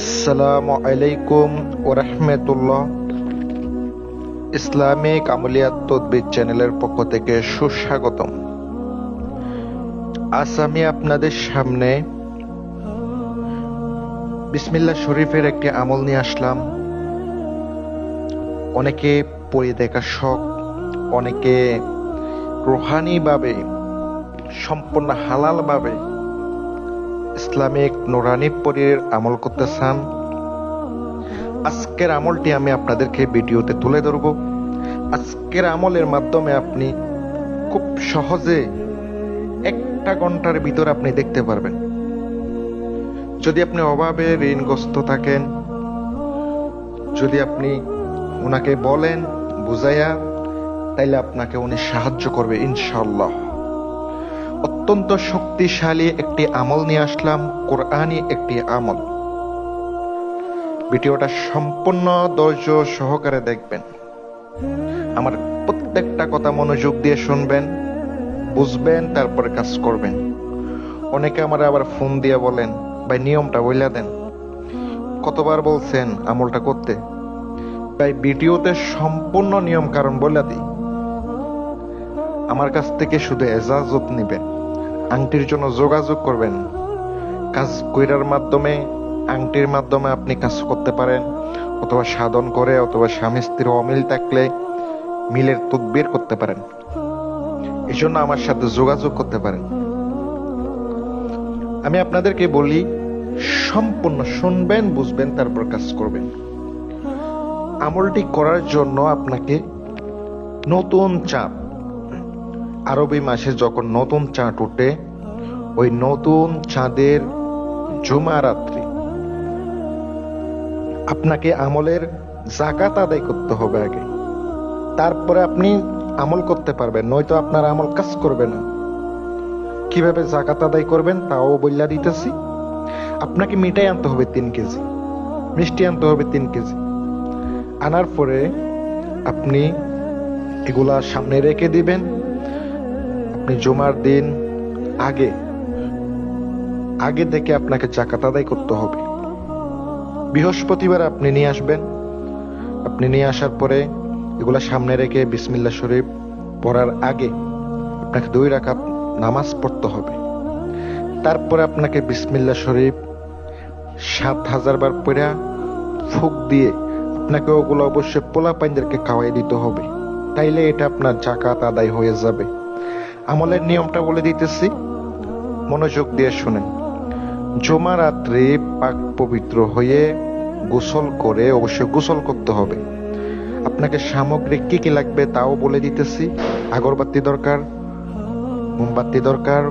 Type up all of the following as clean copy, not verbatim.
আসসালামু আলাইকুম ওয়া রাহমাতুল্লাহ। ইসলামিক আমলিয়াত তদবির চ্যানেলের পক্ষ থেকে সুস্বাগতম। আজ আমি আপনাদের সামনে বিসমিল্লাহ শরীফের একটি আমল নিয়ে আসলাম। অনেকে পড়ে দেখার শখ, অনেকে রুহানিভাবে সম্পূর্ণ হালালভাবে ইসলামিক নুরানি পরীর আমল করতে চান। আজকের আমলটি আমি আপনাদেরকে ভিডিওতে তুলে ধরব। আজকের আমলের মাধ্যমে আপনি খুব সহজে 1 ঘন্টার ভিতর আপনি দেখতে পারবেন। যদি আপনি অভাবে ঋণগ্রস্ত থাকেন, যদি আপনি ওনাকে বলেন বুঝাইয়া, তাইলে আপনাকে উনি সাহায্য করবে ইনশাআল্লাহ। অত্যন্ত শক্তিশালী একটি আমল নিয়ে আসলাম, কোরআনী একটি আমল। ভিডিওটা সম্পূর্ণ ধৈর্য সহকারে দেখবেন। আমার প্রত্যেকটা কথা মনোযোগ দিয়ে শুনবেন, বুঝবেন, তারপরে কাজ করবেন। অনেকে আমার আবার ফোন দিয়ে বলেন, ভাই নিয়মটা বইলা দেন। কতবার বলছেন আমলটা করতে? ভাই ভিডিওতে সম্পূর্ণ নিয়ম কারণ বলে দিই। আমার কাছ থেকে শুধু এজাজত নেবেন, আংটির জন্য যোগাযোগ করবেন। কাজ কইরার মাধ্যমে, আংটির মাধ্যমে আপনি কাজ করতে পারেন, অথবা সাধন করে, অথবা স্বামী স্ত্রীর অমিল থাকলে মিলের তদবির করতে পারেন। এই জন্য আমার সাথে যোগাযোগ করতে পারেন। আমি আপনাদেরকে বলি, সম্পূর্ণ শুনবেন, বুঝবেন, তারপর কাজ করবেন। আমলটি করার জন্য আপনাকে নতুন চাঁদ, আরবি মাসে যখন নতুন চাঁদ ওঠে, ওই নতুন চাঁদের জুমা রাত্রি আপনাকে আমলের যাকাত আদায় করতে হবে আগে, তারপরে আপনি আমল করতে পারবেন, নয়তো আপনার আমল কাজ করবে না। কিভাবে যাকাত আদায় করবেন তাও বইলা দিতেছি। আপনাকে মিঠাই আনতে হবে 3 কেজি, মিষ্টি আনতে হবে 3 কেজি। আনার পরে আপনি এগুলা সামনে রেখে দিবেন। আপনি জুমার দিন আগে থেকে আপনাকে যাকাত আদায় করতে হবে। বৃহস্পতিবার আপনি নিয়ে আসবেন। আপনি নিয়ে আসার পরে এগুলা সামনে রেখে বিসমিল্লাহ শরীফ পড়ার আগে আপনাকে 2 রাকাত নামাজ পড়তে হবে। তারপরে আপনাকে বিসমিল্লাহ শরীফ 7000 বার পড়া ফুঁক দিয়ে আপনাকে ওগুলো অবশ্যই পোলা পাইনদেরকে খাওয়াই দিতে হবে। তাইলে এটা আপনার যাকাত আদায় হয়ে যাবে। আমলের নিয়মটা বলে দিতেছি, মনোযোগ দিয়ে শুনেন। জুমা রাত্রে পাক পবিত্র হয়ে গোসল করে, অবশ্যই গোসল করতে হবে। আপনাকে সামগ্রী কি কি লাগবে তাও বলে দিতেছি। আগরবাতি দরকার, মোমবাতি দরকার,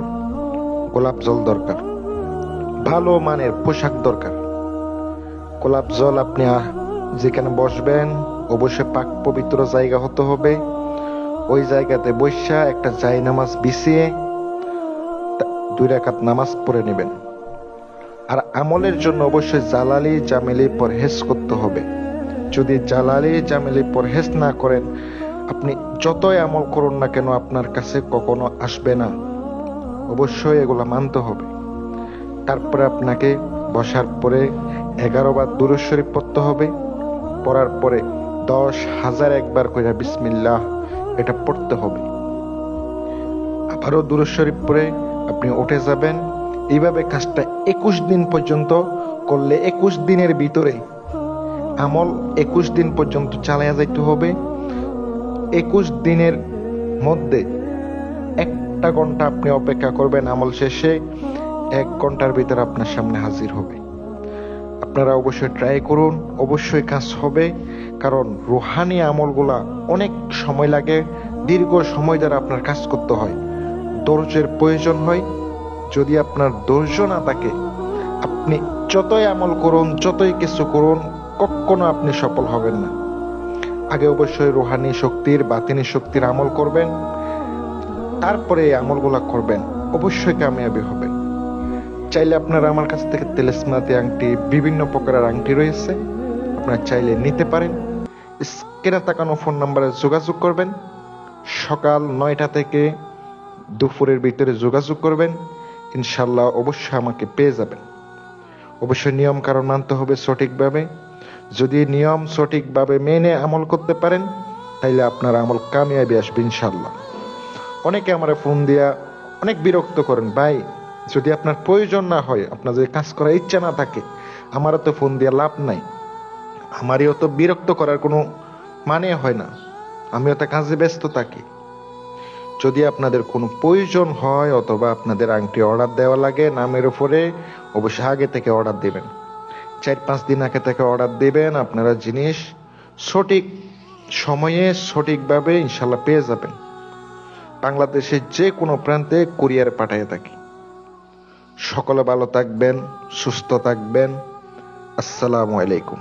গোলাপ জল দরকার, ভালো মানের পোশাক দরকার। গোলাপ জল আপনি যেখানে বসবেন অবশ্যই পাক পবিত্র জায়গা হতে হবে। ওই জায়গাতে বসা একটা জায়নামাজ বিছিয়ে 2 রাকাত নামাজ পড়ে নেবেন। আর আমলের জন্য অবশ্যই জালালি জামেলি পরহেজ করতে হবে। যদি জালালি জামেলি পরহেজ না করেন, আপনি যতই আমল করুন না কেন আপনার কাছে কখনো আসবে না। অবশ্যই এগুলো মানতে হবে। তারপরে আপনাকে বসার পরে 11 বার দুরূদ শরীফ পড়তে হবে। পড়ার পরে 10,000 একবার করে বিসমিল্লাহ এটা পড়তে হবে। আবারও দুরূদ শরীফ পড়ে আপনি উঠে যাবেন। এইভাবে কাজটা 21 দিন পর্যন্ত করলে, 21 দিনের ভিতরে আমল 21 দিন পর্যন্ত চালায়া যাইতে হবে। 21 দিনের মধ্যে 1 ঘন্টা আপনি অপেক্ষা করবেন। আমল শেষে 1 ঘন্টার ভিতরে আপনার সামনে হাজির হবে। আপনারা অবশ্যই ট্রাই করুন, অবশ্যই কাজ হবে। কারণ রুহানি আমলগুলা অনেক সময় লাগে, দীর্ঘ সময় ধরে আপনার কাজ করতে হয়, ধৈর্যের প্রয়োজন হয়। যদি আপনার ধৈর্য না থাকে, আপনি যতই আমল করুন, যতই কিছু করুন, কখনো আপনি সফল হবেন না। আগে অবশ্যই রুহানি শক্তির, বাতিনি শক্তির আমল করবেন, তারপরে এই আমলগুলা করবেন, অবশ্যই কামিয়াবি হবেন। চাইলে আপনারা আমার কাছ থেকে তেলেসমাতি আংটি, বিভিন্ন প্রকারের আংটি রয়েছে, আপনারা চাইলে নিতে পারেন। স্ক্রিনে তাকানো ফোন নাম্বারে যোগাযোগ করবেন। সকাল 9টা থেকে দুপুরের ভিতরে যোগাযোগ করবেন। ইনশাল্লাহ অবশ্যই আমাকে পেয়ে যাবেন। অবশ্যই নিয়ম কারণ মানতে হবে সঠিকভাবে। যদি নিয়ম সঠিকভাবে মেনে আমল করতে পারেন তাইলে আপনার আমল কামিয়াবি আসবে ইনশাল্লাহ। অনেকে আমার ফোন দিয়া অনেক বিরক্ত করেন, ভাই যদি আপনার প্রয়োজন না হয়, আপনার যদি কাজ করার ইচ্ছা না থাকে, আমারও তো ফোন দিয়া লাভ নাই, আমারও তো বিরক্ত করার কোনো মানে হয় না, আমিও তো কাজে ব্যস্ত থাকি। যদি আপনাদের কোনো প্রয়োজন হয় অথবা আপনাদের আংটি অর্ডার দেওয়া লাগে নামের উপরে, অবশ্যই আগে থেকে অর্ডার দিবেন, 4-5 দিন আগে থেকে অর্ডার দিবেন। আপনারা জিনিস সঠিক সময়ে সঠিকভাবে ইনশাল্লাহ পেয়ে যাবেন। বাংলাদেশের যে কোনো প্রান্তে কুরিয়ার পাঠিয়ে থাকি। সকলে ভালো থাকবেন, সুস্থ থাকবেন। আসসালামু আলাইকুম।